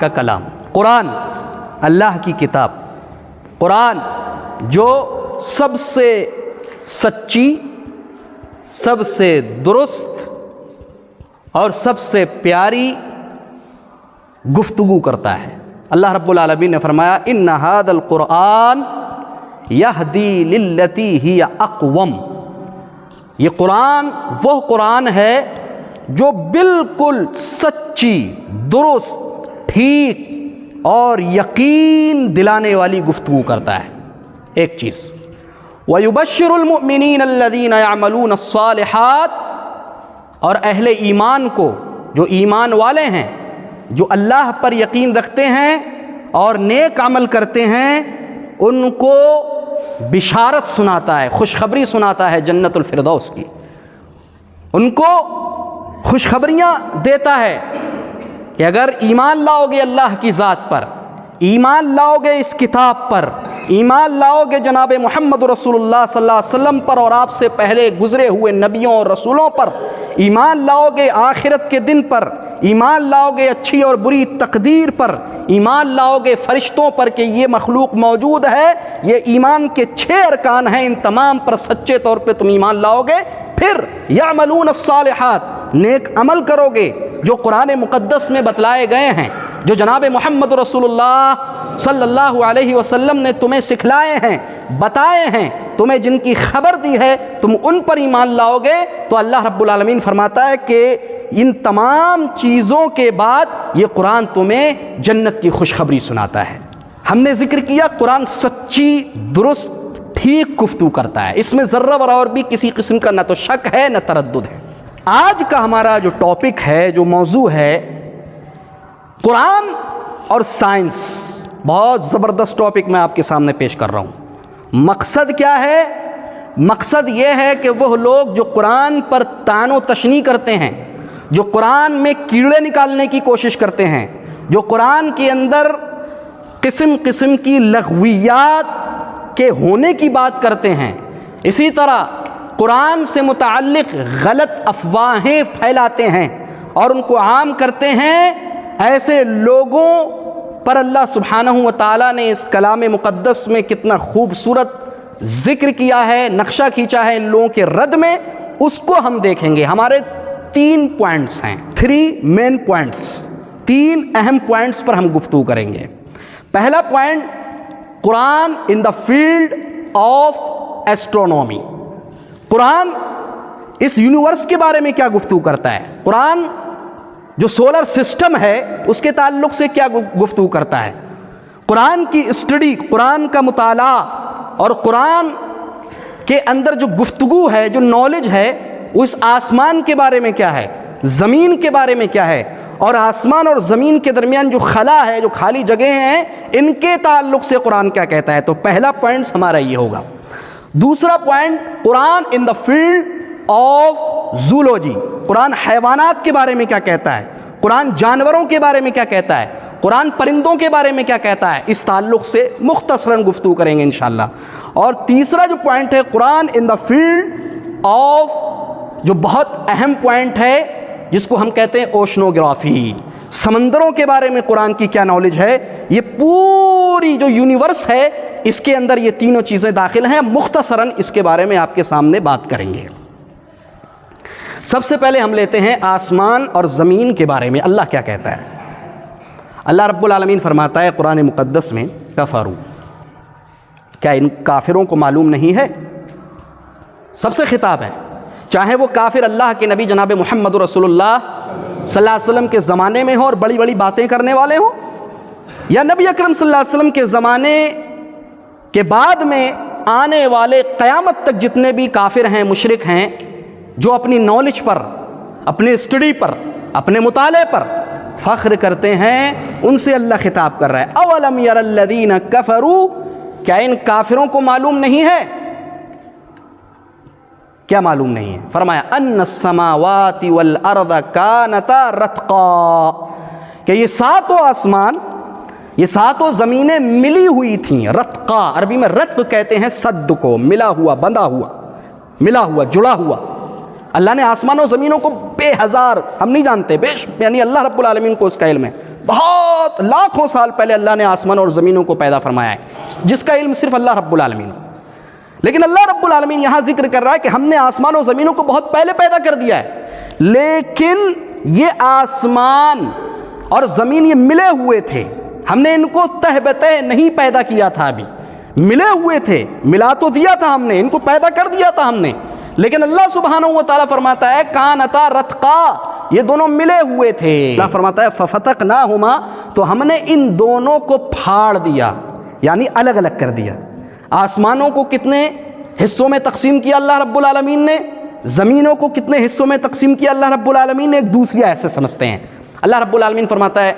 کا کلام، قرآن اللہ کی کتاب، قرآن جو سب سے سچی، سب سے درست اور سب سے پیاری گفتگو کرتا ہے۔ اللہ رب العالمین نے فرمایا ان ھذا القرآن یہدی للتی ہی اقوم، یہ قرآن وہ قرآن ہے جو بالکل سچی، درست، ٹھیک اور یقین دلانے والی گفتگو کرتا ہے۔ ایک چیز وَيُبَشِّرُ الْمُؤْمِنِينَ الَّذِينَ يَعْمَلُونَ الصَّالِحَاتِ، اور اہل ایمان کو، جو ایمان والے ہیں، جو اللہ پر یقین رکھتے ہیں اور نیک عمل کرتے ہیں، ان کو بشارت سناتا ہے، خوشخبری سناتا ہے جنت الفردوس کی، ان کو خوشخبریاں دیتا ہے کہ اگر ایمان لاؤ گے اللہ کی ذات پر، ایمان لاؤ گے اس کتاب پر، ایمان لاؤ گے جناب محمد رسول اللہ صلی اللہ علیہ وسلم پر اور آپ سے پہلے گزرے ہوئے نبیوں اور رسولوں پر، ایمان لاؤ گے آخرت کے دن پر، ایمان لاؤ گے اچھی اور بری تقدیر پر، ایمان لاؤ گے فرشتوں پر کہ یہ مخلوق موجود ہے، یہ ایمان کے 6 ارکان ہیں، ان تمام پر سچے طور پہ تم ایمان لاؤ گے، پھر یعملون الصالحات، نیک عمل کرو گے جو قرآن مقدس میں بتلائے گئے ہیں، جو جناب محمد رسول اللہ صلی اللہ علیہ وسلم نے تمہیں سکھلائے ہیں، بتائے ہیں، تمہیں جن کی خبر دی ہے، تم ان پر ایمان لاؤ گے تو اللہ رب العالمین فرماتا ہے کہ ان تمام چیزوں کے بعد یہ قرآن تمہیں جنت کی خوشخبری سناتا ہے۔ ہم نے ذکر کیا قرآن سچی، درست، ٹھیک گفتگو کرتا ہے، اس میں ذرہ برابر بھی کسی قسم کا نہ تو شک ہے نہ تردد ہے۔ آج کا ہمارا جو ٹاپک ہے، جو موضوع ہے، قرآن اور سائنس، بہت زبردست ٹاپک میں آپ کے سامنے پیش کر رہا ہوں۔ مقصد کیا ہے؟ مقصد یہ ہے کہ وہ لوگ جو قرآن پر طعن و تشنیع کرتے ہیں، جو قرآن میں کیڑے نکالنے کی کوشش کرتے ہیں، جو قرآن کے اندر قسم قسم کی لغویات کے ہونے کی بات کرتے ہیں، اسی طرح قرآن سے متعلق غلط افواہیں پھیلاتے ہیں اور ان کو عام کرتے ہیں، ایسے لوگوں پر اللہ سبحانہ و تعالیٰ نے اس کلام مقدس میں کتنا خوبصورت ذکر کیا ہے، نقشہ کھینچا ہے ان لوگوں کے رد میں، اس کو ہم دیکھیں گے۔ ہمارے 3 پوائنٹس ہیں، 3 مین پوائنٹس، 3 اہم پوائنٹس پر ہم گفتگو کریں گے۔ پہلا point, Quran in the field of astronomy, قرآن اس یونیورس کے بارے میں کیا گفتگو کرتا ہے، قرآن جو سولر سسٹم ہے اس کے تعلق سے کیا گفتگو کرتا ہے، قرآن کی اسٹڈی، قرآن کا مطالعہ اور قرآن کے اندر جو گفتگو ہے، جو نالج ہے، اس آسمان کے بارے میں کیا ہے، زمین کے بارے میں کیا ہے، اور آسمان اور زمین کے درمیان جو خلا ہے، جو خالی جگہیں ہیں، ان کے تعلق سے قرآن کیا کہتا ہے۔ تو پہلا پوائنٹ ہمارا یہ ہوگا۔ دوسرا point, Quran in the field of zoology, قرآن حیوانات کے بارے میں کیا کہتا ہے، قرآن جانوروں کے بارے میں کیا کہتا ہے، قرآن پرندوں کے بارے میں کیا کہتا ہے، اس تعلق سے مختصراً گفتگو کریں گے انشاءاللہ۔ اور تیسرا جو پوائنٹ ہے، قرآن ان دا فیلڈ آف، جو بہت اہم پوائنٹ ہے، جس کو ہم کہتے ہیں اوشنوگرافی، سمندروں کے بارے میں قرآن کی کیا نالج ہے۔ یہ پوری جو یونیورس ہے، اس کے اندر یہ تینوں چیزیں داخل ہیں، مختصراً اس کے بارے میں آپ کے سامنے بات کریں گے۔ سب سے پہلے ہم لیتے ہیں آسمان اور زمین کے بارے میں اللہ کیا کہتا ہے۔ اللہ رب العالمین فرماتا ہے قرآن مقدس میں، کفروا، کیا ان کافروں کو معلوم نہیں ہے؟ سب سے خطاب ہے، چاہے وہ کافر اللہ کے نبی جناب محمد رسول اللہ صلی اللہ علیہ وسلم کے زمانے میں ہوں اور بڑی بڑی باتیں کرنے والے ہوں، یا نبی اکرم صلی اللہ علیہ وسلم کے زمانے کے بعد میں آنے والے قیامت تک جتنے بھی کافر ہیں، مشرک ہیں، جو اپنی نالج پر، اپنی اسٹڈی پر، اپنے مطالعے پر فخر کرتے ہیں، ان سے اللہ خطاب کر رہا ہے۔ اولم یر الذین کفروا، کیا ان کافروں کو معلوم نہیں ہے؟ کیا معلوم نہیں ہے؟ فرمایا ان السماوات والارض کانتا رتقا، کہ یہ 7 آسمان، یہ 7 زمینیں ملی ہوئی تھیں، رتقا، عربی میں رتق کہتے ہیں صد کو، ملا ہوا، بندھا ہوا، ملا ہوا، جڑا ہوا۔ اللہ نے آسمان و زمینوں کو بے ہزار، ہم نہیں جانتے، یعنی اللہ رب العالمین کو اس کا علم ہے، بہت لاکھوں سال پہلے اللہ نے آسمان اور زمینوں کو پیدا فرمایا ہے، جس کا علم صرف اللہ رب العالمین کو۔ لیکن اللہ رب العالمین یہاں ذکر کر رہا ہے کہ ہم نے آسمان و زمینوں کو بہت پہلے پیدا کر دیا ہے، لیکن یہ آسمان اور زمین یہ ملے ہوئے تھے، ہم نے ان کو تہ بتہ نہیں پیدا کیا تھا، ابھی ملے ہوئے تھے، ملا تو دیا تھا ہم نے، ان کو پیدا کر دیا تھا ہم نے، لیکن اللہ سبحانہ و تعالیٰ فرماتا ہے کانتا رتقا، یہ دونوں ملے ہوئے تھے۔ اللہ فرماتا ہے ففتقناہما، تو ہم نے ان دونوں کو پھاڑ دیا، یعنی الگ الگ کر دیا۔ آسمانوں کو کتنے حصوں میں تقسیم کیا اللہ رب العالمین نے، زمینوں کو کتنے حصوں میں تقسیم کیا اللہ رب العالمین نے، ایک دوسری ایسے سمجھتے ہیں۔ اللہ رب العالمین فرماتا ہے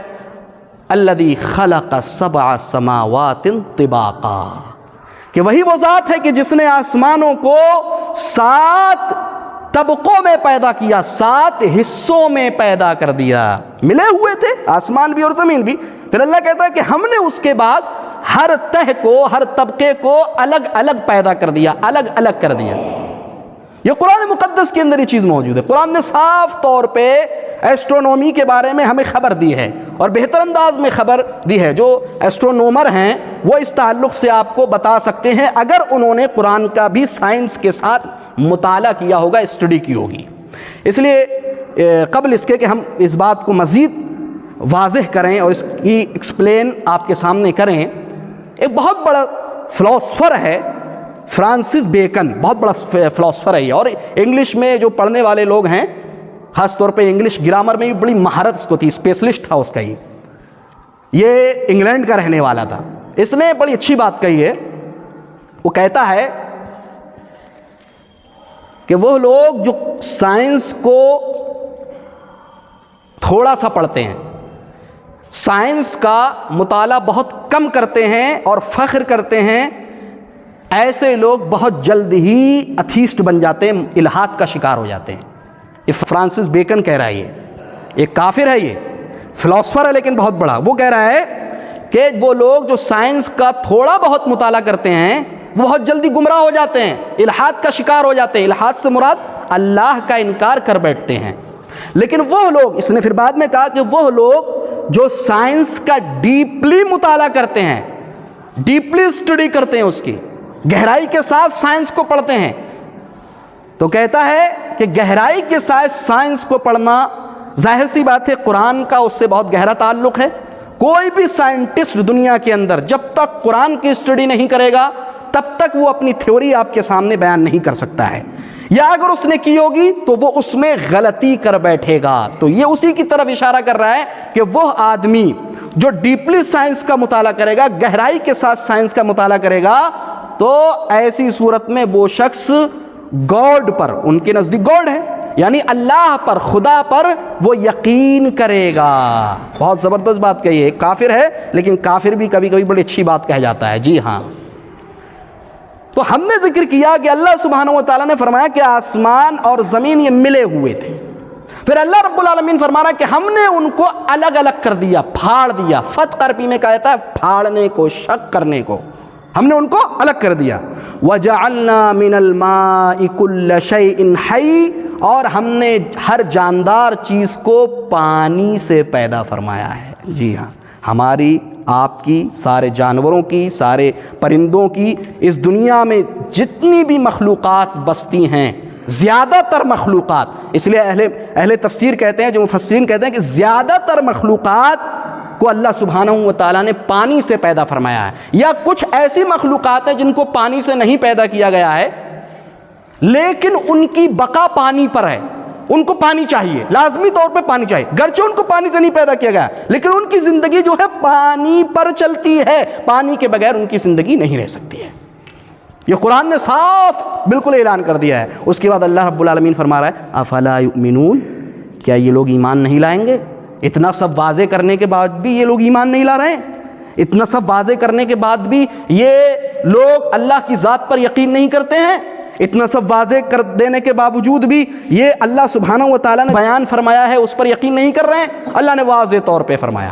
الذی خلق سبع سماوات طباقا، کہ وہی وہ ذات ہے کہ جس نے آسمانوں کو 7 طبقوں میں پیدا کیا، 7 حصوں میں پیدا کر دیا، ملے ہوئے تھے آسمان بھی اور زمین بھی۔ پھر اللہ کہتا ہے کہ ہم نے اس کے بعد ہر تہ کو، ہر طبقے کو الگ الگ پیدا کر دیا، الگ الگ کر دیا۔ یہ قرآن مقدس کے اندر یہ چیز موجود ہے، قرآن نے صاف طور پہ ایسٹرونومی کے بارے میں ہمیں خبر دی ہے، اور بہتر انداز میں خبر دی ہے۔ جو ایسٹرونومر ہیں وہ اس تعلق سے آپ کو بتا سکتے ہیں، اگر انہوں نے قرآن کا بھی سائنس کے ساتھ مطالعہ کیا ہوگا، اسٹڈی کی ہوگی۔ اس لیے قبل اس کے کہ ہم اس بات کو مزید واضح کریں اور اس کی ایکسپلین آپ کے سامنے کریں، ایک بہت بڑا فلاسفر ہے فرانسس بیکن، بہت بڑا فلاسفر ہے یہ، اور انگلش میں جو پڑھنے والے لوگ ہیں، خاص طور پہ انگلش گرامر میں بھی بڑی مہارت اس کو تھی، اسپیشلسٹ تھا اس کا، یہ انگلینڈ کا رہنے والا تھا۔ اس نے بڑی اچھی بات کہی ہے، وہ کہتا ہے کہ وہ لوگ جو سائنس کو تھوڑا سا پڑھتے ہیں، سائنس کا مطالعہ بہت کم کرتے ہیں اور فخر کرتے ہیں، ایسے لوگ بہت جلد ہی اتھیسٹ بن جاتے ہیں، الحاد کا شکار ہو جاتے ہیں۔ یہ فرانسس بیکن کہہ رہا ہے، یہ ایک کافر ہے، یہ فلاسفر ہے لیکن بہت بڑا۔ وہ کہہ رہا ہے کہ وہ لوگ جو سائنس کا تھوڑا بہت مطالعہ کرتے ہیں وہ بہت جلدی گمراہ ہو جاتے ہیں، الحاد کا شکار ہو جاتے ہیں۔ الحاد سے مراد اللہ کا انکار کر بیٹھتے ہیں۔ لیکن وہ لوگ، اس نے پھر بعد میں کہا کہ وہ لوگ جو سائنس کا ڈیپلی مطالعہ کرتے ہیں، ڈیپلی اسٹڈی کرتے ہیں، اس کی گہرائی کے ساتھ سائنس کو پڑھتے ہیں، تو کہتا ہے کہ گہرائی کے ساتھ سائنس کو پڑھنا، ظاہر سی بات ہے قرآن کا اس سے بہت گہرا تعلق ہے۔ کوئی بھی سائنٹسٹ دنیا کے اندر جب تک قرآن کی اسٹڈی نہیں کرے گا تب تک وہ اپنی تھیوری آپ کے سامنے بیان نہیں کر سکتا ہے، یا اگر اس نے کی ہوگی تو وہ اس میں غلطی کر بیٹھے گا۔ تو یہ اسی کی طرف اشارہ کر رہا ہے کہ وہ آدمی جو ڈیپلی سائنس کا مطالعہ کرے گا، گہرائی کے ساتھ سائنس کا مطالعہ کرے گا، تو ایسی صورت میں وہ شخص گاڈ پر، ان کے نزدیک گاڈ ہے یعنی اللہ پر، خدا پر وہ یقین کرے گا۔ بہت زبردست بات کہی ہے، کافر ہے لیکن کافر بھی کبھی کبھی بڑی اچھی بات کہہ جاتا ہے۔ جی ہاں، تو ہم نے ذکر کیا کہ اللہ سبحانہ و تعالیٰ نے فرمایا کہ آسمان اور زمین یہ ملے ہوئے تھے، پھر اللہ رب العالمین فرما رہا ہے کہ ہم نے ان کو الگ الگ کر دیا، پھاڑ دیا۔ فتح عربی میں کہا جاتا ہے پھاڑنے کو، شق کرنے کو، ہم نے ان کو الگ کر دیا۔ وَجَعَلْنَا مِنَ الْمَاءِ كُلَّ شَيْءٍ حَيٍّ، اور ہم نے ہر جاندار چیز کو پانی سے پیدا فرمایا ہے۔ جی ہاں، ہماری، آپ کی، سارے جانوروں کی، سارے پرندوں کی، اس دنیا میں جتنی بھی مخلوقات بستی ہیں، زیادہ تر مخلوقات، اس لیے اہل تفسیر کہتے ہیں، جو مفسرین کہتے ہیں کہ زیادہ تر مخلوقات کو اللہ سبحانہ و تعالیٰ نے پانی سے پیدا فرمایا ہے، یا کچھ ایسی مخلوقات ہیں جن کو پانی سے نہیں پیدا کیا گیا ہے لیکن ان کی بقا پانی پر ہے، ان کو پانی چاہیے، لازمی طور پہ پانی چاہیے، گرچہ ان کو پانی سے نہیں پیدا کیا گیا لیکن ان کی زندگی جو ہے پانی پر چلتی ہے، پانی کے بغیر ان کی زندگی نہیں رہ سکتی ہے۔ یہ قرآن نے صاف بالکل اعلان کر دیا ہے۔ اس کے بعد اللہ رب العالمین فرما رہا ہے افلا یؤمنون، کیا یہ لوگ ایمان نہیں لائیں گے؟ اتنا سب واضح کرنے کے بعد بھی یہ لوگ ایمان نہیں لا رہے ہیں، اتنا سب واضح کرنے کے بعد بھی یہ لوگ اللہ کی ذات پر یقین نہیں کرتے ہیں، اتنا سب واضح کر دینے کے باوجود بھی یہ اللہ سبحانہ و تعالیٰ نے بیان فرمایا ہے اس پر یقین نہیں کر رہے ہیں۔ اللہ نے واضح طور پہ فرمایا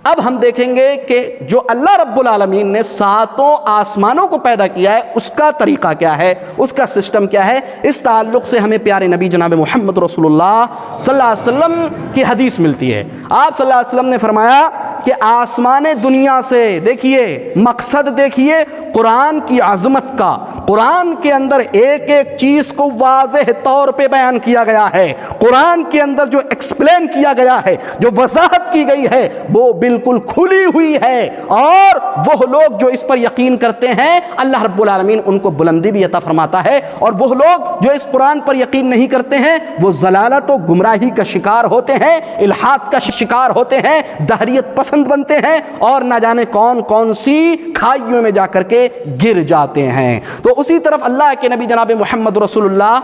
اب ہم دیکھیں گے کہ جو اللہ رب العالمین نے ساتوں آسمانوں کو پیدا کیا ہے اس کا طریقہ کیا ہے، اس کا سسٹم کیا ہے۔ اس تعلق سے ہمیں پیارے نبی جناب محمد رسول اللہ صلی اللہ علیہ وسلم کی حدیث ملتی ہے۔ آپ صلی اللہ علیہ وسلم نے فرمایا کہ آسمان دنیا سے، دیکھیے مقصد دیکھیے قرآن کی عظمت کا، قرآن کے اندر ایک ایک چیز کو واضح طور پہ بیان کیا گیا ہے، قرآن کے اندر جو ایکسپلین کیا گیا ہے، جو وضاحت کی گئی ہے وہ بالکل کھلی ہوئی ہے، اور وہ لوگ جو اس پر یقین کرتے ہیں اللہ رب العالمین ان کو بلندی بھی عطا فرماتا ہے، اور وہ لوگ جو اس قرآن پر یقین نہیں کرتے ہیں وہ ضلالت و گمراہی کا شکار ہوتے ہیں، الحاد کا شکار ہوتے ہیں، دہریت پسند بنتے ہیں، اور نہ جانے کون کون سی کھائیوں میں جا کر کے گر جاتے ہیں۔ تو اسی طرف اللہ کے نبی جناب محمد رسول اللہ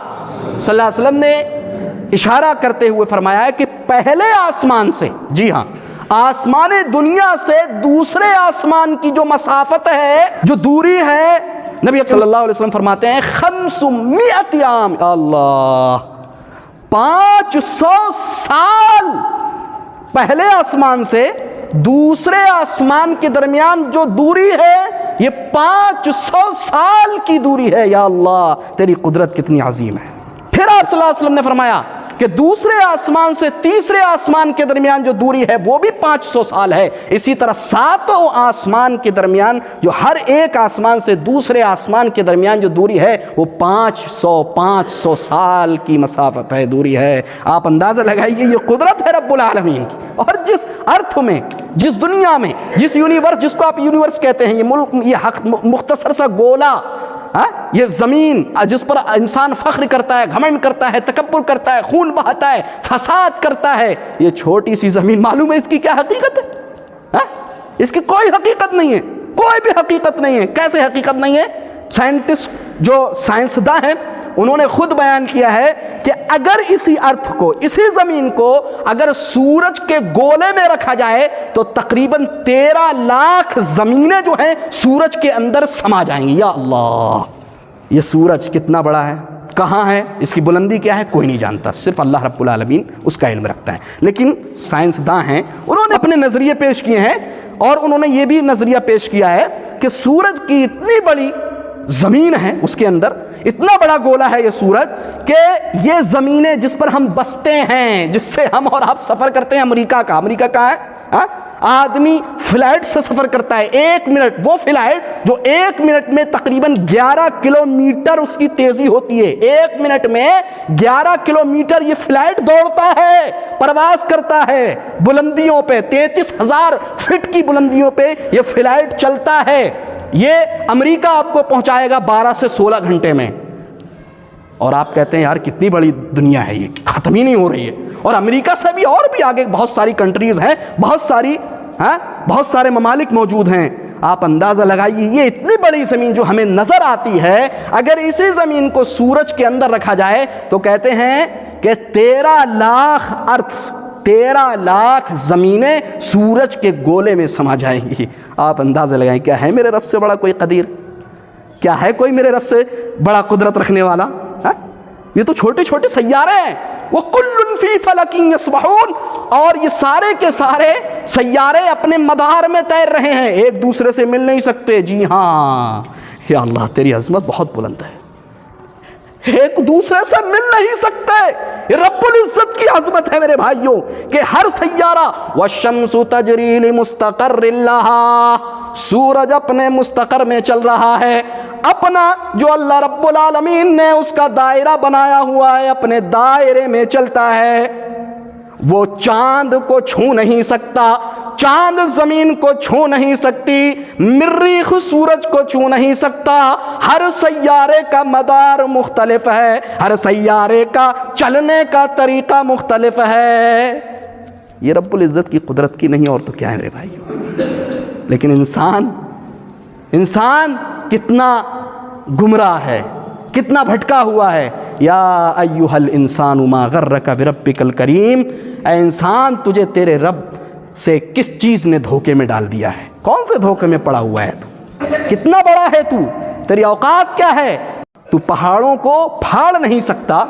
صلی اللہ علیہ وسلم نے اشارہ کرتے ہوئے فرمایا ہے کہ پہلے آسمان سے، جی ہاں آسمان دنیا سے دوسرے آسمان کی جو مسافت ہے، جو دوری ہے، نبی صلی اللہ علیہ وسلم فرماتے ہیں 500 عام، اللہ 500 سال پہلے آسمان سے دوسرے آسمان کے درمیان جو دوری ہے یہ 500 سال کی دوری ہے۔ یا اللہ تیری قدرت کتنی عظیم ہے۔ پھر آپ صلی اللہ علیہ وسلم نے فرمایا کہ دوسرے آسمان سے تیسرے آسمان کے درمیان جو دوری ہے وہ بھی 500 سال ہے۔ اسی طرح ساتوں آسمان کے درمیان، جو ہر ایک آسمان سے دوسرے آسمان کے درمیان جو دوری ہے وہ 500 سال کی مسافت ہے، دوری ہے۔ آپ اندازہ لگائیے یہ قدرت ہے رب العالمین کی، اور جس ارتھ میں، جس دنیا میں، جس یونیورس، جس کو آپ یونیورس کہتے ہیں، یہ ملک، یہ مختصر سا گولا، یہ زمین جس پر انسان فخر کرتا ہے، گھمنڈ کرتا ہے، تکبر کرتا ہے، خون بہاتا ہے، فساد کرتا ہے، یہ چھوٹی سی زمین، معلوم ہے اس کی کیا حقیقت ہے؟ اس کی کوئی حقیقت نہیں ہے، کوئی بھی حقیقت نہیں ہے۔ کیسے حقیقت نہیں ہے؟ سائنٹسٹ، جو سائنسداں ہیں، انہوں نے خود بیان کیا ہے کہ اگر اسی ارتھ کو، اسی زمین کو اگر سورج کے گولے میں رکھا جائے تو تقریباً 13 لاکھ زمینیں جو ہیں سورج کے اندر سما جائیں گی۔ یا اللہ، یہ سورج کتنا بڑا ہے، کہاں ہے، اس کی بلندی کیا ہے، کوئی نہیں جانتا، صرف اللہ رب العالمین اس کا علم رکھتا ہے۔ لیکن سائنسداں ہیں، انہوں نے اپنے نظریے پیش کیے ہیں، اور انہوں نے یہ بھی نظریہ پیش کیا ہے کہ سورج کی اتنی بڑی زمین ہے، اس کے اندر اتنا بڑا گولا ہے یہ سورج، کہ یہ زمینیں جس پر ہم بستے ہیں، جس سے ہم اور آپ سفر کرتے ہیں، امریکہ کہاں ہے، آدمی فلائٹ سے سفر کرتا ہے 1 منٹ، وہ فلائٹ جو 1 منٹ میں تقریباً 11 کلومیٹر اس کی تیزی ہوتی ہے، 1 منٹ میں 11 کلومیٹر یہ فلائٹ دوڑتا ہے، پرواز کرتا ہے بلندیوں پہ، 33,000 فٹ کی بلندیوں پہ یہ فلائٹ چلتا ہے۔ یہ امریکہ آپ کو پہنچائے گا 12 سے 16 گھنٹے میں، اور آپ کہتے ہیں یار کتنی بڑی دنیا ہے، یہ ختم ہی نہیں ہو رہی ہے، اور امریکہ سے بھی اور بھی آگے بہت ساری کنٹریز ہیں، بہت سارے ممالک موجود ہیں۔ آپ اندازہ لگائیے یہ اتنی بڑی زمین جو ہمیں نظر آتی ہے، اگر اسی زمین کو سورج کے اندر رکھا جائے تو کہتے ہیں کہ 13 لاکھ ارتھس، 13 لاکھ زمینیں سورج کے گولے میں سما جائیں گی۔ آپ اندازہ لگائیں، کیا ہے میرے رب سے بڑا کوئی قدیر؟ کیا ہے کوئی میرے رب سے بڑا قدرت رکھنے والا؟ یہ تو چھوٹے چھوٹے سیارے ہیں، وَكُلٌّ فِي فَلَكٍ يَسْبَحُونَ، اور یہ سارے کے سارے سیارے اپنے مدار میں تیر رہے ہیں، ایک دوسرے سے مل نہیں سکتے۔ جی ہاں، یا اللہ تیری عظمت بہت بلند ہے، ایک دوسرے سے مل نہیں سکتے۔ یہ رب العزت کی عظمت ہے میرے بھائیوں، کہ ہر سیارہ، وَالشَّمْسُ تَجْرِي لِمُسْتَقَرٍّ لَهَا، سورج اپنے مستقر میں چل رہا ہے، اپنا جو اللہ رب العالمین نے اس کا دائرہ بنایا ہوا ہے، اپنے دائرے میں چلتا ہے۔ وہ چاند کو چھو نہیں سکتا، چاند زمین کو چھو نہیں سکتی، مریخ سورج کو چھو نہیں سکتا۔ ہر سیارے کا مدار مختلف ہے، ہر سیارے کا چلنے کا طریقہ مختلف ہے۔ یہ رب العزت کی قدرت کی نہیں اور تو کیا ہے میرے بھائی؟ لیکن انسان کتنا گمراہ ہے، کتنا بھٹکا ہوا ہے۔ یا ایھا الانسان ما غرک بربک الکریم، اے انسان تجھے تیرے رب سے کس چیز نے دھوکے میں ڈال دیا ہے؟ کون سے دھوکے میں پڑا ہوا ہے تو؟ کتنا بڑا ہے تو؟ تیری اوقات کیا ہے؟ تو پہاڑوں کو پھاڑ نہیں سکتا،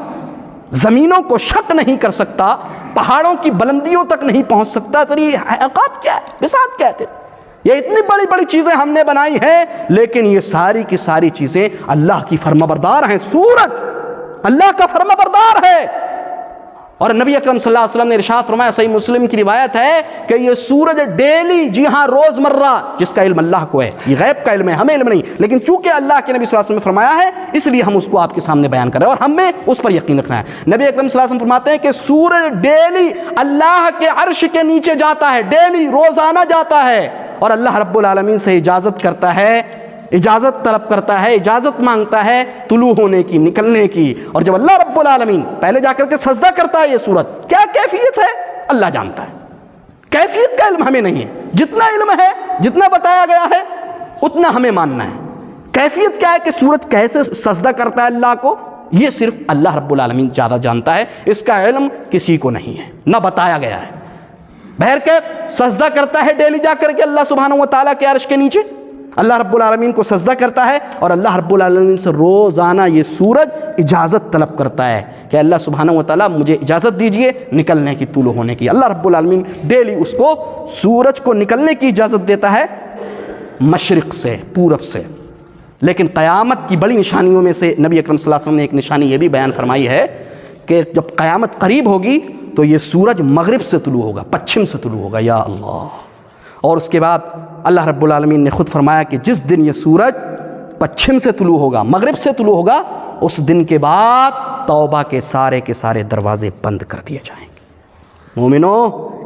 زمینوں کو شق نہیں کر سکتا، پہاڑوں کی بلندیوں تک نہیں پہنچ سکتا، تیری اوقات کیا ہے، بساط کیا ہے تیری؟ یہ اتنی بڑی بڑی چیزیں ہم نے بنائی ہیں، لیکن یہ ساری کی ساری چیزیں اللہ کی فرمانبردار ہیں۔ سورج اللہ کا فرمانبردار ہے، اور نبی اکرم صلی اللہ علیہ وسلم نے ارشاد فرمایا، صحیح مسلم کی روایت ہے کہ یہ سورج ڈیلی، جی ہاں روز مرہ، جس کا علم اللہ کو ہے، یہ غیب کا علم ہے، ہمیں علم نہیں، لیکن چونکہ اللہ کے نبی صلی اللہ علیہ وسلم نے فرمایا ہے اس لیے ہم اس کو آپ کے سامنے بیان کر رہے ہیں، اور ہمیں اس پر یقین رکھنا ہے۔ نبی اکرم صلی اللہ علیہ وسلم فرماتے ہیں کہ سورج ڈیلی اللہ کے عرش کے نیچے جاتا ہے، ڈیلی روزانہ جاتا ہے، اور اللہ رب العالمین سے اجازت کرتا ہے، اجازت طلب کرتا ہے، اجازت مانگتا ہے طلوع ہونے کی، نکلنے کی۔ اور جب اللہ رب العالمین پہلے جا کر کے سجدہ کرتا ہے، یہ سورج کیا کیفیت ہے اللہ جانتا ہے، کیفیت کا علم ہمیں نہیں ہے، جتنا علم ہے، جتنا بتایا گیا ہے اتنا ہمیں ماننا ہے۔ کیفیت کیا ہے کہ سورج کیسے سجدہ کرتا ہے اللہ کو، یہ صرف اللہ رب العالمین زیادہ جانتا ہے، اس کا علم کسی کو نہیں ہے، نہ بتایا گیا ہے۔ بہرکیف سجدہ کرتا ہے ڈیلی جا کر کے اللہ سبحانہ و تعالیٰ کے عرش کے نیچے، اللہ رب العالمین کو سجدہ کرتا ہے، اور اللہ رب العالمین سے روزانہ یہ سورج اجازت طلب کرتا ہے کہ اللہ سبحانہ و تعالیٰ مجھے اجازت دیجئے نکلنے کی، طلوع ہونے کی۔ اللہ رب العالمین ڈیلی اس کو، سورج کو نکلنے کی اجازت دیتا ہے مشرق سے، پورب سے۔ لیکن قیامت کی بڑی نشانیوں میں سے نبی اکرم صلی اللہ علیہ وسلم نے ایک نشانی یہ بھی بیان فرمائی ہے کہ جب قیامت قریب ہوگی تو یہ سورج مغرب سے طلوع ہوگا، پچھم سے طلوع ہوگا، یا اللہ۔ اور اس کے بعد اللہ رب العالمین نے خود فرمایا کہ جس دن یہ سورج پچھم سے طلوع ہوگا، مغرب سے طلوع ہوگا، اس دن کے بعد توبہ کے سارے دروازے بند کر دیے جائیں گے۔ مومنو،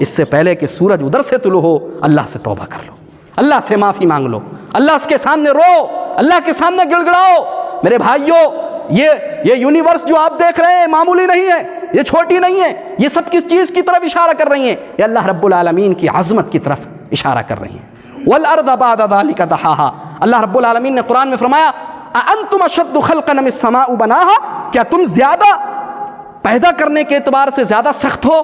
اس سے پہلے کہ سورج ادھر سے طلوع ہو، اللہ سے توبہ کر لو، اللہ سے معافی مانگ لو، اللہ کے سامنے رو، اللہ کے سامنے گڑ گڑاؤ۔ میرے بھائیوں، یہ یونیورس جو آپ دیکھ رہے ہیں معمولی نہیں ہے، یہ چھوٹی نہیں ہے، یہ سب کس چیز کی طرف اشارہ کر رہی ہیں؟ یہ اللہ رب العالمین کی عظمت کی طرف اشارہ کر رہی ہیں۔ وَالْأَرْضَ بَعْدَ ذَلِكَ دَحَاهَا، اللہ رب العالمین نے قرآن میں فرمایا أَأَنْتُمْ أَشَدُّ خَلْقًا أَمِ السَّمَاءُ بَنَاهَا، کیا تم زیادہ پیدا کرنے کے اعتبار سے زیادہ سخت ہو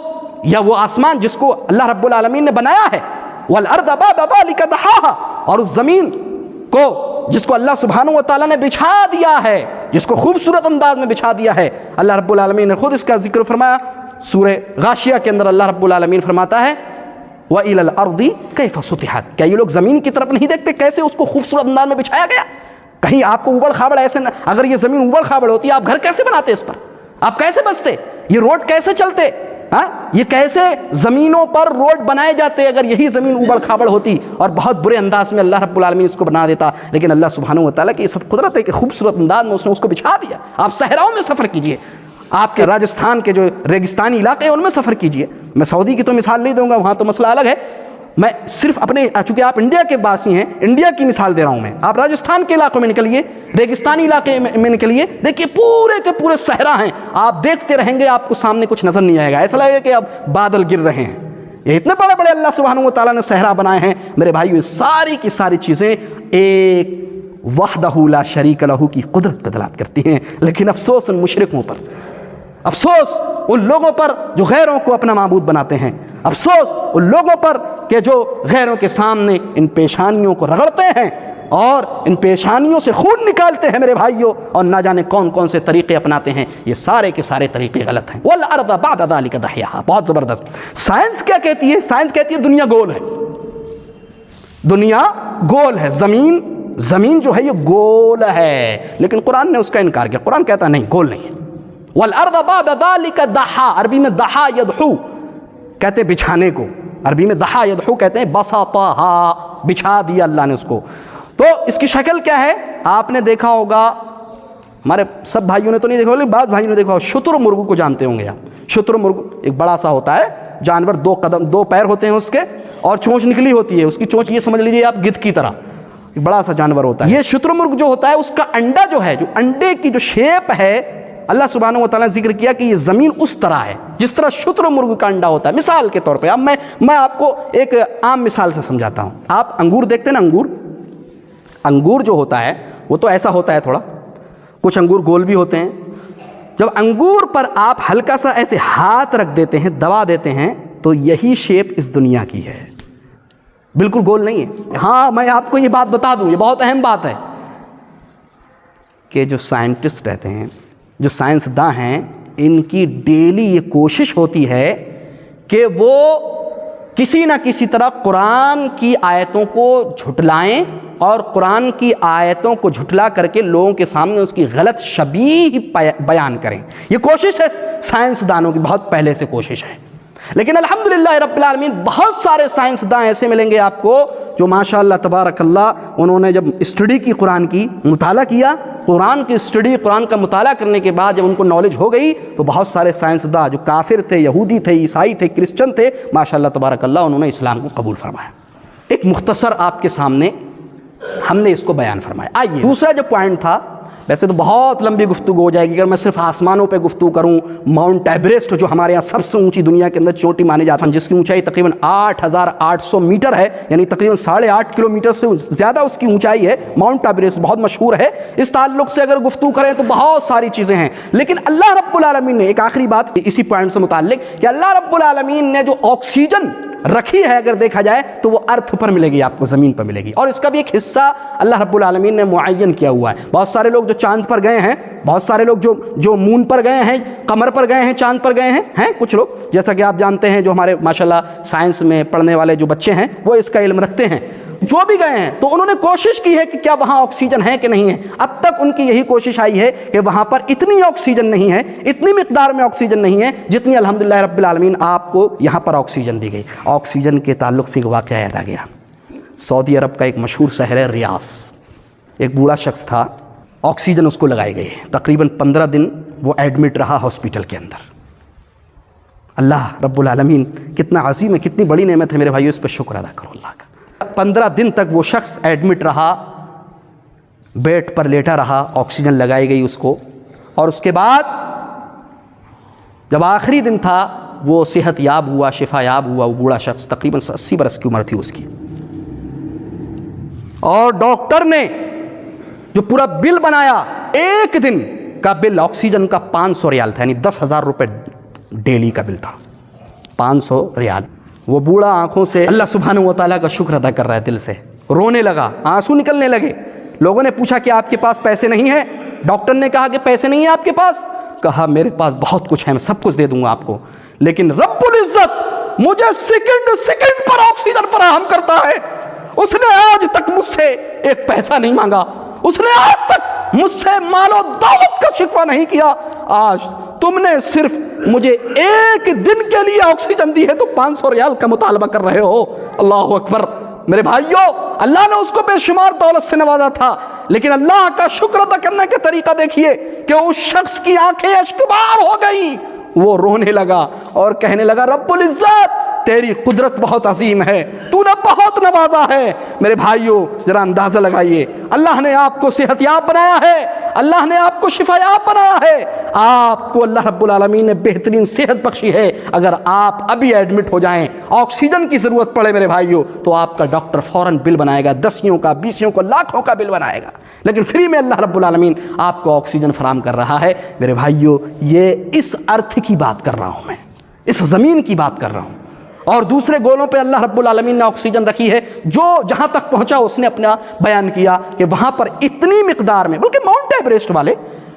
یا وہ آسمان جس کو اللہ رب العالمین نے بنایا ہے؟ وَالْأَرْضَ بَعْدَ ذَلِكَ دَحَاهَا، اور اس زمین کو جس کو اللہ سبحانہ و تعالیٰ نے بچھا دیا ہے، جس کو خوبصورت انداز میں بچھا دیا ہے، اللہ رب العالمین نے خود اس کا ذکر فرمایا۔ سورہ غاشیہ کے اندر اللہ رب العالمین فرماتا ہے وَإِلَى الْأَرْضِ كَيْفَ سُطِحَتْ، کیا یہ لوگ زمین کی طرف نہیں دیکھتے کیسے اس کو خوبصورت انداز میں بچھایا گیا؟ کہیں آپ کو اوبڑ کھابڑ ایسے نہ، اگر یہ زمین اوبڑ کھابڑ ہوتی آپ گھر کیسے بناتے اس پر؟ آپ کیسے بستے؟ یہ روڈ کیسے چلتے؟ یہ کیسے زمینوں پر روڈ بنائے جاتے اگر یہی زمین اوبڑ کھابڑ ہوتی؟ اور بہت برے انداز میں اللہ رب العالمین اس کو بنا دیتا، لیکن اللہ سبحانہ و تعالیٰ کی یہ سب قدرت ہے کہ خوبصورت انداز میں اس نے اس کو بچھا دیا۔ آپ صحراؤں میں سفر کیجئے، آپ کے راجستھان کے جو ریگستانی علاقے ہیں ان میں سفر کیجئے، میں سعودی کی تو مثال نہیں دوں گا، وہاں تو مسئلہ الگ ہے، میں صرف اپنے، چونکہ آپ انڈیا کے باسی ہیں، انڈیا کی مثال دے رہا ہوں میں۔ آپ راجستھان کے علاقوں میں نکلیے، ریگستانی علاقے میں نکلیے، دیکھیے پورے کے پورے صحرا ہیں، آپ دیکھتے رہیں گے آپ کو سامنے کچھ نظر نہیں آئے گا، ایسا لگے گا کہ اب بادل گر رہے ہیں۔ یہ اتنے بڑے بڑے اللہ سبحانہ و تعالیٰ نے صحرا بنائے ہیں میرے بھائیو، ساری کی ساری چیزیں ایک وحدہ لا شریک لہ کی قدرت پہ دلالت کرتی ہیں۔ لیکن افسوس ان مشرکوں پر، افسوس ان لوگوں پر جو غیروں کو اپنا معبود بناتے ہیں، افسوس ان لوگوں پر کہ جو غیروں کے سامنے ان پیشانیوں کو رگڑتے ہیں اور ان پیشانیوں سے خون نکالتے ہیں میرے بھائیوں، اور نہ جانے کون کون سے طریقے اپناتے ہیں، یہ سارے کے سارے طریقے غلط ہیں۔ وَالْأَرْضَ بَعْدَ ذَلِكَ دَحْيَاهَا، بہت زبردست۔ سائنس کیا کہتی ہے؟ سائنس کہتی ہے دنیا گول ہے، دنیا گول ہے، زمین جو ہے یہ گول ہے، لیکن قرآن نے اس کا انکار کیا، قرآن کہتا ہے نہیں، گول نہیں ہے۔ وَالْأَرْضَ بَعْدَ ذَلِكَ دَحَا، عربی میں دحا یدحو کہتے ہیں بچھانے کو، عربی میں دحا یدحو کہتے ہیں بسطہا، بچھا دیا اللہ نے اس کو۔ تو اس کی شکل کیا ہے؟ آپ نے دیکھا ہوگا، ہمارے سب بھائیوں نے تو نہیں دیکھا ہوگا، بعض بھائیوں نے دیکھا ہوگا، شتر مرغ کو جانتے ہوں گے آپ۔ شتر مرغ ایک بڑا سا ہوتا ہے جانور، دو پیر ہوتے ہیں اس کے، اور چونچ نکلی ہوتی ہے، اس کی چونچ یہ سمجھ لیجیے آپ گدھ کی طرح، ایک بڑا سا جانور ہوتا ہے۔ یہ شتر مرغ جو ہوتا ہے اس کا انڈا جو ہے، جو انڈے کی جو شیپ ہے، اللہ سبحانہ و تعالیٰ نے ذکر کیا کہ یہ زمین اس طرح ہے جس طرح شتر مرغ کا انڈا ہوتا ہے۔ مثال کے طور پہ اب میں آپ کو ایک عام مثال سے سمجھاتا ہوں۔ آپ انگور دیکھتے ہیں نا، انگور جو ہوتا ہے وہ تو ایسا ہوتا ہے، تھوڑا کچھ انگور گول بھی ہوتے ہیں۔ جب انگور پر آپ ہلکا سا ایسے ہاتھ رکھ دیتے ہیں، دبا دیتے ہیں، تو یہی شیپ اس دنیا کی ہے، بالکل گول نہیں ہے۔ ہاں میں آپ کو یہ بات بتا دوں، یہ بہت اہم بات ہے کہ جو سائنٹسٹ رہتے ہیں، جو سائنسداں ہیں، ان کی ڈیلی یہ کوشش ہوتی ہے کہ وہ کسی نہ کسی طرح قرآن کی آیتوں کو جھٹلائیں اور قرآن کی آیتوں کو جھٹلا کر کے لوگوں کے سامنے اس کی غلط شبیہ بیان کریں۔ یہ کوشش ہے سائنسدانوں کی، بہت پہلے سے کوشش ہے، لیکن الحمدللہ رب العالمین بہت سارے سائنسداں ایسے ملیں گے آپ کو جو ماشاءاللہ تبارک اللہ، انہوں نے جب اسٹڈی کی قرآن کی، مطالعہ کیا، قرآن کی اسٹڈی، قرآن کا مطالعہ کرنے کے بعد جب ان کو نالج ہو گئی تو بہت سارے سائنسداں جو کافر تھے، یہودی تھے، عیسائی تھے، کرسچن تھے، ماشاءاللہ تبارک اللہ انہوں نے اسلام کو قبول فرمایا۔ ایک مختصر آپ کے سامنے ہم نے اس کو بیان فرمایا۔ آئیے دوسرا جو پوائنٹ تھا، ویسے تو بہت لمبی گفتگو ہو جائے گی اگر میں صرف آسمانوں پہ گفتگو کروں۔ ماؤنٹ ایوریسٹ جو ہمارے یہاں سب سے اونچی دنیا کے اندر چوٹی مانی جاتی ہے، جس کی اونچائی تقریباً 8,800 میٹر ہے، یعنی تقریباً 8.5 کلومیٹر سے زیادہ اس کی اونچائی ہے۔ ماؤنٹ ایوریسٹ بہت مشہور ہے، اس تعلق سے اگر گفتگو کریں تو بہت ساری چیزیں ہیں، لیکن اللہ رب العالمین نے ایک آخری بات اسی پوائنٹ سے متعلق کہ اللہ رب العالمین نے جو آکسیجن رکھی ہے اگر دیکھا جائے تو وہ ارتھ پر ملے گی، آپ کو زمین پر ملے گی، اور اس کا بھی ایک حصہ اللہ رب العالمین نے معین کیا ہوا ہے۔ بہت سارے لوگ جو چاند پر گئے ہیں، بہت سارے لوگ جو مون پر گئے ہیں، قمر پر گئے ہیں، چاند پر گئے ہیں کچھ لوگ، جیسا کہ آپ جانتے ہیں جو ہمارے ماشاءاللہ سائنس میں پڑھنے والے جو بچے ہیں وہ اس کا علم رکھتے ہیں، جو بھی گئے ہیں تو انہوں نے کوشش کی ہے کہ کیا وہاں آکسیجن ہے کہ نہیں ہے۔ اب تک ان کی یہی کوشش آئی ہے کہ وہاں پر اتنی آکسیجن نہیں ہے، اتنی مقدار میں آکسیجن نہیں ہے جتنی الحمدللہ رب العالمین آپ کو یہاں پر آکسیجن دی گئی۔ آکسیجن کے تعلق سے ایک واقعہ یاد آ گیا۔ سعودی عرب کا ایک مشہور شہر ہے ریاض، ایک بوڑھا شخص تھا، آکسیجن اس کو لگائی گئی، تقریباً 15 دن وہ ایڈمٹ رہا ہاسپٹل کے اندر۔ اللہ رب العالمین کتنا عظیم ہے، کتنی بڑی نعمت ہے میرے بھائیو، اس پہ شکر ادا کرو اللہ کا۔ 15 دن تک وہ شخص ایڈمٹ رہا، بیڈ پر لیٹا رہا، آکسیجن لگائی گئی اس کو، اور اس کے بعد جب آخری دن تھا وہ صحت یاب ہوا، شفا یاب ہوا۔ وہ بوڑھا شخص تقریباً 80 برس کی عمر تھی اس کی، اور ڈاکٹر نے جو پورا بل بنایا، ایک دن کا بل آکسیجن کا 500 ریال تھا، یعنی 10,000 روپے ڈیلی کا بل تھا، 500 ریال۔ وہ بوڑھا آنکھوں سے اللہ سبحانہ و تعالیٰ کا شکر ادا کر رہا ہے، دل سے رونے لگا، آنسو نکلنے لگے۔ لوگوں نے پوچھا کہ آپ کے پاس پیسے نہیں ہیں؟ ڈاکٹر نے کہا کہ پیسے نہیں ہیں آپ کے پاس؟ کہا میرے پاس بہت کچھ ہے، میں سب کچھ دے دوں گا آپ کو، لیکن رب العزت مجھے سیکنڈ پر آکسیجن فراہم کرتا ہے۔ اس نے آج تک مجھ سے ایک پیسہ نہیں مانگا، اس نے آج تک مجھ سے مال و دولت کا شکوہ نہیں کیا۔ آج تم نے صرف مجھے ایک دن کے لیے آکسیجن دی ہے تو 500 ریال کا مطالبہ کر رہے ہو۔ اللہ اکبر میرے بھائیو، اللہ نے اس کو بے شمار دولت سے نوازا تھا، لیکن اللہ کا شکر ادا کرنے کا طریقہ دیکھیے کہ اس شخص کی آنکھیں اشکبار ہو گئی، وہ رونے لگا اور کہنے لگا رب العزت تیری قدرت بہت عظیم ہے، تو نے بہت نوازا ہے۔ میرے بھائیو ذرا اندازہ لگائیے، اللہ نے آپ کو صحت یاب بنایا ہے، اللہ نے آپ کو شفا یاب بنایا ہے، آپ کو اللہ رب العالمین نے بہترین صحت بخشی ہے۔ اگر آپ ابھی ایڈمٹ ہو جائیں، آکسیجن کی ضرورت پڑے میرے بھائیو، تو آپ کا ڈاکٹر فوراً بل بنائے گا، 10 کا 20 کا لاکھوں کا بل بنائے گا، لیکن فری میں اللہ رب العالمین آپ کو آکسیجن فراہم کر رہا ہے۔ میرے بھائیو یہ اس ارتھ کی بات کر رہا ہوں، میں اس زمین کی بات کر رہا ہوں، اور دوسرے گولوں پہ اللہ رب العالمین نے آکسیجن رکھی ہے۔ جو جہاں تک پہنچا اس نے اپنا بیان کیا کہ وہاں پر اتنی مقدار میں، بلکہ ماؤنٹ ایوریسٹ والے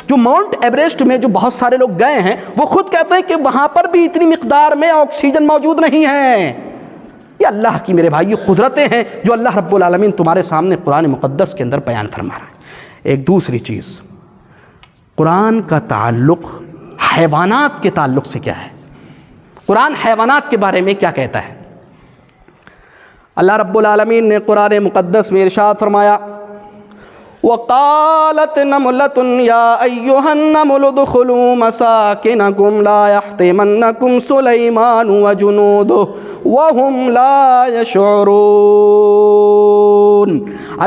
جو ماؤنٹ ایوریسٹ میں جو بہت سارے لوگ گئے ہیں وہ خود کہتے ہیں کہ وہاں پر بھی اتنی مقدار میں آکسیجن موجود نہیں ہے۔ یہ اللہ کی میرے بھائی قدرتیں ہیں جو اللہ رب العالمین تمہارے سامنے قرآن مقدس کے اندر بیان فرما رہا ہے۔ ایک دوسری چیز، قرآن کا تعلق حیوانات کے تعلق سے کیا ہے؟ قرآن حیوانات کے بارے میں کیا کہتا ہے؟ اللہ رب العالمین نے قرآن مقدس میں ارشاد فرمایا وَقَالَتْ نَمْلَةٌ يَا أَيُّهَا النَّمْلُ ادْخُلُوا مَسَاكِنَكُمْ لَا يَحْطِمَنَّكُمْ سُلَيْمَانُ وَجُنُودُهُ وَهُمْ لَا يَشْعُرُونَ۔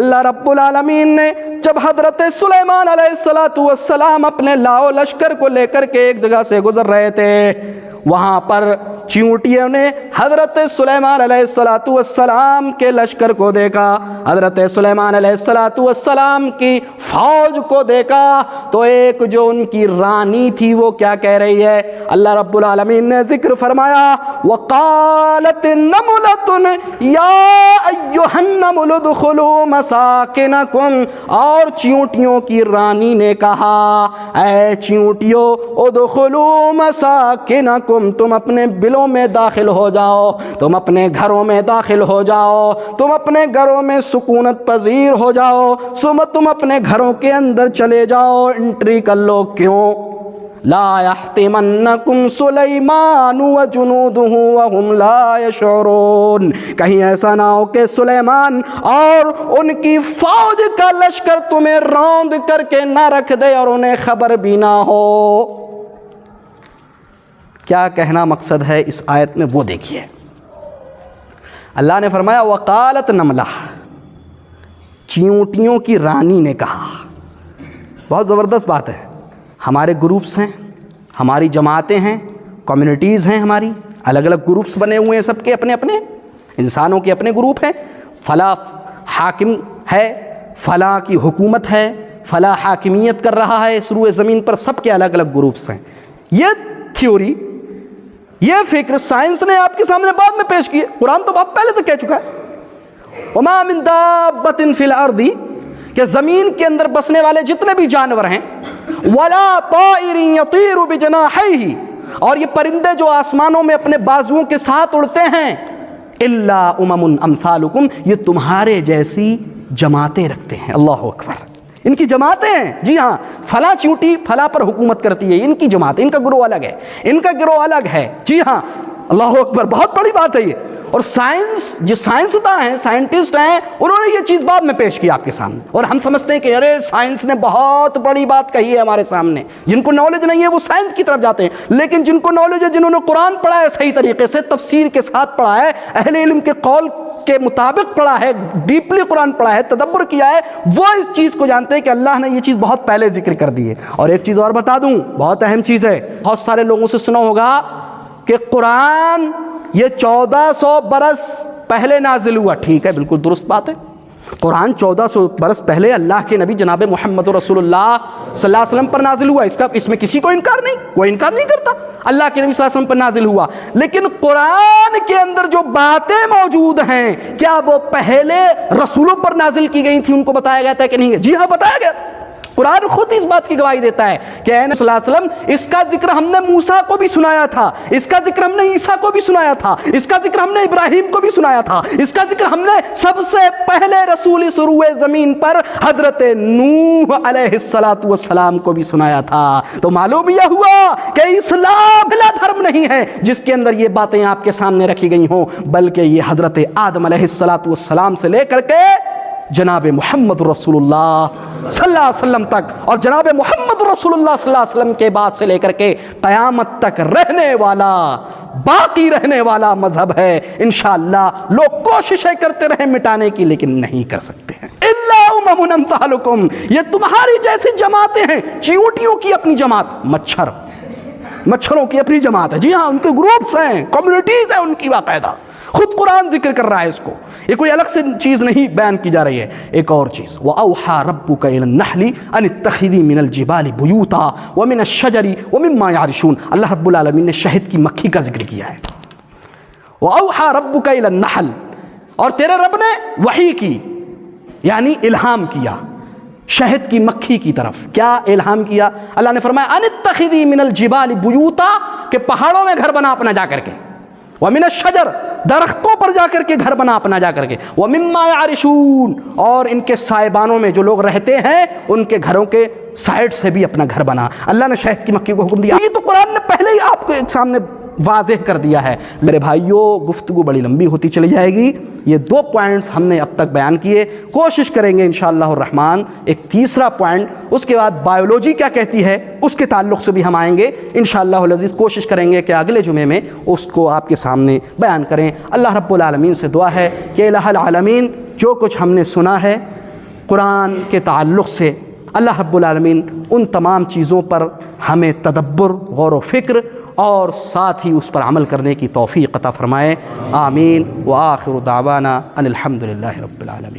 اللہ رب العالمین نے جب حضرت سلیمان علیہ السلام اپنے لاؤ لشکر کو لے کر کے ایک جگہ سے گزر رہے تھے، وہاں پر چیونٹیوں نے حضرت سلیمان علیہ السلام کے لشکر کو دیکھا، حضرت سلیمان علیہ السلام کی فوج کو دیکھا، تو ایک جو ان کی رانی تھی وہ کیا کہہ رہی ہے؟ اللہ رب العالمین نے ذکر فرمایا وَقَالَتِ نَمْلَةٌ يَا أَيُّهَا النَّمْلُ ادْخُلُوا مَسَاكِنَكُمْ، اور چیونٹیوں کی رانی نے کہا اے چیونٹیوں ادخلوا مساکنکم، تم اپنے بلوں دلوں میں داخل ہو جاؤ، تم اپنے گھروں میں داخل ہو جاؤ، تم اپنے گھروں میں سکونت پذیر ہو جاؤ، تم اپنے گھروں کے اندر چلے جاؤ، انٹری کر لو۔ کیوں؟ لا يحطمنکم سلیمان وجنودہ وہم لا یشعرون، کہیں ایسا نہ ہو کہ سلیمان اور ان کی فوج کا لشکر تمہیں روند کر کے نہ رکھ دے اور انہیں خبر بھی نہ ہو۔ کیا کہنا مقصد ہے اس آیت میں وہ دیکھیے۔ اللہ نے فرمایا وقالت نملہ، چیونٹیوں کی رانی نے کہا۔ بہت زبردست بات ہے۔ ہمارے گروپس ہیں، ہماری جماعتیں ہیں، کمیونٹیز ہیں، ہماری الگ الگ گروپس بنے ہوئے ہیں، سب کے اپنے اپنے انسانوں کے اپنے گروپ ہیں۔ فلاں حاکم ہے، فلاں کی حکومت ہے، فلاں حاکمیت کر رہا ہے اس روئے زمین پر، سب کے الگ الگ گروپس ہیں۔ یہ تھیوری، یہ فکر سائنس نے آپ کے سامنے بعد میں پیش کی ہے، قرآن تو بہت پہلے سے کہہ چکا ہے۔ وما من دابۃ فی الارض، کہ زمین کے اندر بسنے والے جتنے بھی جانور ہیں، ولا طائر یطیر بجناحیہ، اور یہ پرندے جو آسمانوں میں اپنے بازوؤں کے ساتھ اڑتے ہیں، الا امم امثالکم، یہ تمہارے جیسی جماعتیں رکھتے ہیں۔ اللہ اکبر، ان کی جماعتیں ہیں۔ جی ہاں، فلاں چیونٹی فلاں پر حکومت کرتی ہے، ان کی جماعت، ان کا گروہ الگ ہے، ان کا گروہ الگ ہے۔ جی ہاں، اللہ اکبر، بہت بڑی بات ہے یہ۔ اور سائنس، جو سائنسداں ہیں، سائنٹسٹ ہیں، انہوں نے یہ چیز بعد میں پیش کی آپ کے سامنے، اور ہم سمجھتے ہیں کہ ارے سائنس نے بہت بڑی بات کہی ہے ہمارے سامنے۔ جن کو نالج نہیں ہے وہ سائنس کی طرف جاتے ہیں، لیکن جن کو نالج ہے، جنہوں نے قرآن پڑھا ہے صحیح طریقے سے، تفسیر کے ساتھ پڑھا ہے، اہل علم کے قول کے مطابق پڑھا ہے، ڈیپلی قرآن پڑھا ہے، تدبر کیا ہے، وہ اس چیز کو جانتے ہیں کہ اللہ نے یہ چیز بہت پہلے ذکر کر دی ہے۔ اور ایک چیز اور بتا دوں، بہت اہم چیز ہے، بہت سارے لوگوں سے سنا ہوگا کہ قرآن یہ 1400 برس پہلے نازل ہوا۔ ٹھیک ہے، بالکل درست بات ہے۔ قرآن 1400 برس پہلے اللہ کے نبی جناب محمد رسول اللہ صلی اللہ علیہ وسلم پر نازل ہوا، اس میں کسی کو انکار نہیں، کوئی انکار نہیں کرتا، اللہ کے نبی صلی اللہ علیہ وسلم پر نازل ہوا۔ لیکن قرآن کے اندر جو باتیں موجود ہیں، کیا وہ پہلے رسولوں پر نازل کی گئی تھی، ان کو بتایا گیا تھا کہ نہیں؟ جی ہاں، بتایا گیا تھا۔ قرآن خود اس بات کی گواہی دیتا ہے کہ اے نبی صلی اللہ علیہ وسلم، اس کا ذکر ہم نے موسیٰ کو بھی سنایا تھا، اس کا ذکر ہم نے عیسیٰ کو بھی سنایا تھا، اس کا ذکر ہم نے ابراہیم کو بھی سنایا تھا، اس کا ذکر ہم نے سب سے پہلے رسول اس روئے زمین پر حضرت نوح علیہ السلام کو بھی سنایا تھا۔ تو معلوم یہ ہوا کہ اسلام بلا دھرم نہیں ہے جس کے اندر یہ باتیں آپ کے سامنے رکھی گئی ہوں، بلکہ یہ حضرت آدم علیہ السلام سے لے کر کے جناب محمد رسول اللہ صلی اللہ علیہ وسلم تک، اور جناب محمد رسول اللہ صلی اللہ علیہ وسلم کے بعد سے لے کر کے قیامت تک رہنے والا، باقی رہنے والا مذہب ہے۔ انشاءاللہ لوگ کوششیں کرتے رہیں مٹانے کی، لیکن نہیں کر سکتے ہیں۔ الا امم امثالکم، یہ تمہاری جیسی جماعتیں ہیں، چیونٹیوں کی اپنی جماعت، مچھروں کی اپنی جماعت ہے۔ جی ہاں، ان کے گروپس ہیں، کمیونٹیز ہیں ان کی باقاعدہ، خود قرآن ذکر کر رہا ہے اس کو، یہ کوئی الگ سے چیز نہیں بیان کی جا رہی ہے۔ ایک اور چیز، وَأَوْحَى رَبُّكَ إِلَى النَّحْلِ أَنِ اتَّخِذِي مِنَ الْجِبَالِ بُيُوتًا وَمِنَ الشَّجَرِ وَمِمَّا يَعْرِشُونَ، اللہ رب العالمین نے شہد کی مکھی کا ذکر کیا ہے۔ وَأَوْحَى رَبُّكَ إِلَى النَّحْلِ، اور تیرے رب نے وحی کی، یعنی الہام کیا شہد کی مکھی کی طرف۔ کیا الہام کیا؟ اللہ نے فرمایا ان اتخذی من الجبال بیوتا، کہ پہاڑوں میں گھر بنا اپنا جا کر کے، ومن الشجر، درختوں پر جا کر کے گھر بنا اپنا جا کر کے، ومما یعرشون، اور ان کے سائبانوں میں جو لوگ رہتے ہیں ان کے گھروں کے سائڈ سے بھی اپنا گھر بنا۔ اللہ نے شہد کی مکھی کو حکم دیا، یہ تو قرآن نے پہلے ہی آپ کو ایک سامنے واضح کر دیا ہے۔ میرے بھائیوں، گفتگو بڑی لمبی ہوتی چلی جائے گی، یہ 2 پوائنٹس ہم نے اب تک بیان کیے، کوشش کریں گے انشاءاللہ الرحمن ایک تیسرا پوائنٹ، اس کے بعد بایولوجی کیا کہتی ہے اس کے تعلق سے بھی ہم آئیں گے انشاءاللہ العزیز۔ کوشش کریں گے کہ اگلے جمعے میں اس کو آپ کے سامنے بیان کریں۔ اللہ رب العالمین سے دعا ہے کہ الہ العالمین، جو کچھ ہم نے سنا ہے قرآن کے تعلق سے، اللہ رب العالمین ان تمام چیزوں پر ہمیں تدبر، غور و فکر اور ساتھ ہی اس پر عمل کرنے کی توفیق عطا فرمائے۔ آمین۔ وآخر دعوانا ان الحمد للہ رب العالمین۔